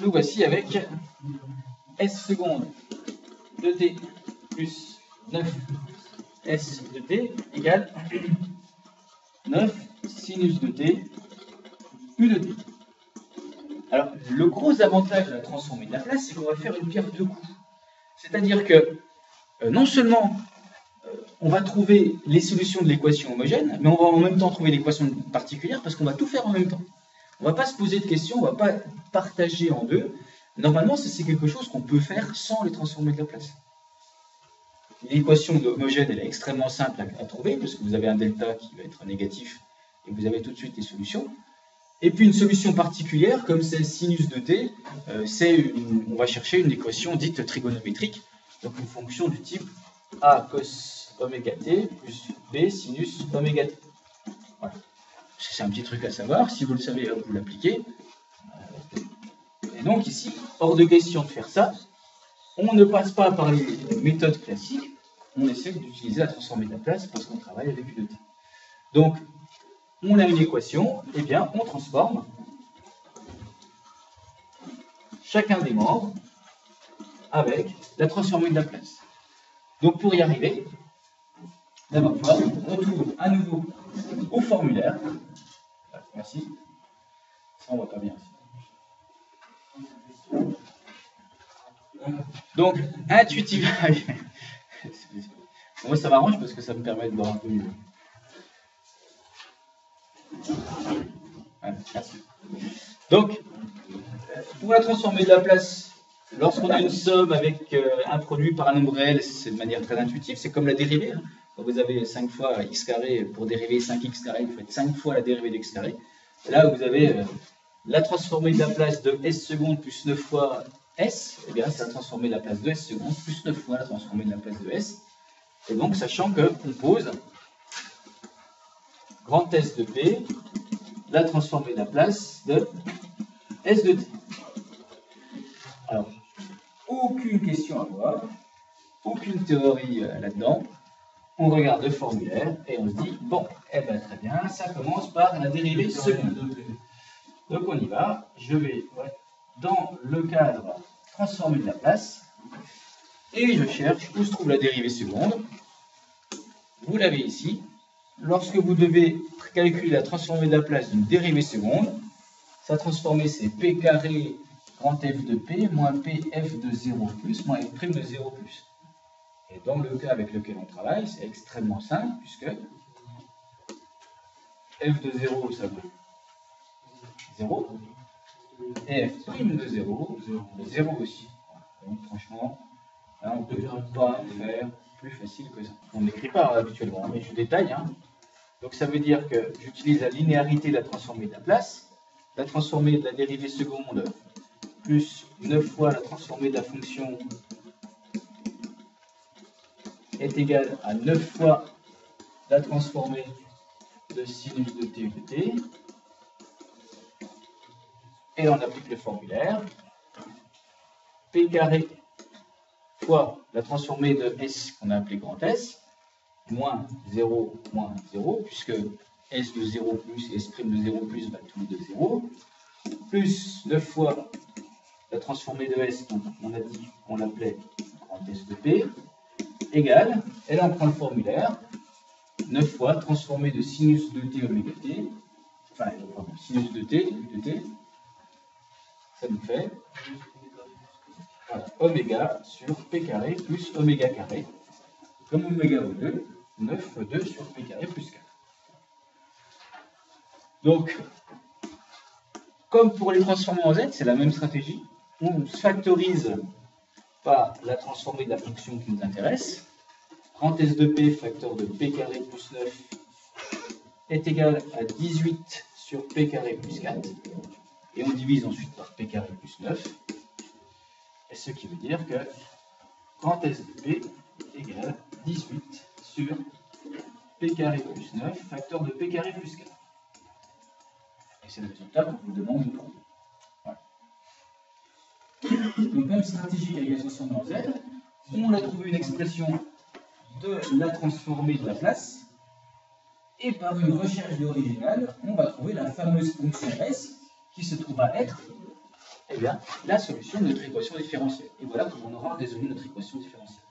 nous voici avec S seconde de t plus 9 S de t égale 9 sinus de t U de t. Alors, le gros avantage de la transformée de Laplace, c'est qu'on va faire une pierre deux coups. C'est-à-dire que non seulement on va trouver les solutions de l'équation homogène, mais on va en même temps trouver l'équation particulière parce qu'on va tout faire en même temps. On ne va pas se poser de questions, on ne va pas partager en deux. Normalement, c'est quelque chose qu'on peut faire sans les transformées de Laplace. L'équation homogène, elle est extrêmement simple à trouver parce que vous avez un delta qui va être négatif et vous avez tout de suite les solutions. Et puis une solution particulière, comme c'est sinus de t, on va chercher une équation dite trigonométrique, donc une fonction du type a cos oméga t plus b sinus oméga t. Voilà. C'est un petit truc à savoir, si vous le savez, vous l'appliquez. Et donc ici, hors de question de faire ça, on ne passe pas par les méthodes classiques, on essaie d'utiliser la transformée de Laplace parce qu'on travaille avec U de t. Donc, on a une équation, et bien on transforme chacun des membres avec la transformée de Laplace. Donc pour y arriver, d'abord on retrouve à nouveau au formulaire. Merci. Ça on voit pas bien. Donc intuitivement, moi ça m'arrange parce que ça me permet de voir un peu mieux. Voilà, merci. Donc, pour la transformée de Laplace, lorsqu'on a une somme avec un produit par un nombre réel, c'est de manière très intuitive, c'est comme la dérivée. Hein. Quand vous avez 5 fois x carré, pour dériver 5x carré, vous faites 5 fois la dérivée de x carré. Et là, vous avez la transformée de Laplace de s seconde plus 9 fois s, et bien c'est la transformée de Laplace de s seconde plus 9 fois la transformée de Laplace de s. Et donc, sachant qu'on pose grand S de P, la transformée de Laplace de S de T. Alors, aucune question à voir, aucune théorie là-dedans. On regarde le formulaire et on se dit, bon, eh bien très bien, ça commence par la dérivée seconde. Donc on y va, je vais dans le cadre transformée de Laplace et je cherche où se trouve la dérivée seconde. Vous l'avez ici. Lorsque vous devez calculer la transformée de Laplace d'une dérivée seconde, sa transformée c'est p carré grand F de P moins pf de 0 plus moins f' de 0 plus. Et dans le cas avec lequel on travaille, c'est extrêmement simple puisque f de 0 ça vaut 0 et f' de 0, 0 aussi. Donc franchement, là on ne peut pas faire plus facile que ça. On n'écrit pas habituellement, mais je détaille. Hein. Donc ça veut dire que j'utilise la linéarité de la transformée de Laplace, la transformée de la dérivée seconde plus 9 fois la transformée de la fonction est égale à 9 fois la transformée de sinus de t u de t. Et on applique le formulaire. P carré fois la transformée de S qu'on a appelé grand S, moins 0, puisque S de 0 plus et S' de 0 plus va tous les deux 0, plus 9 fois la transformée de S, donc on a dit qu'on l'appelait grand S de P, égale, et là on prend le formulaire, 9 fois transformée de sinus de t oméga t, enfin, sinus de t, U de t, ça nous fait voilà, oméga sur p carré plus oméga carré, comme oméga vaut 2, 9 fois 2 sur p carré plus 4. Donc, comme pour les transformés en z, c'est la même stratégie. On factorise par la transformée de la fonction qui nous intéresse. Grand S de p facteur de p carré plus 9 est égal à 18 sur p carré plus 4. Et on divise ensuite par p carré plus 9. Et ce qui veut dire que grand S de p est égal à 18 sur p carré plus 9 facteur de p carré plus 4. Et c'est le résultat qu'on vous demande de trouver. Voilà. Donc même stratégie avec les transformés en z, on a trouvé une expression de la transformée de Laplace, et par une recherche originale, on va trouver la fameuse fonction S qui se trouve à être eh bien, la solution de notre équation différentielle. Et voilà comment on aura résolu notre équation différentielle.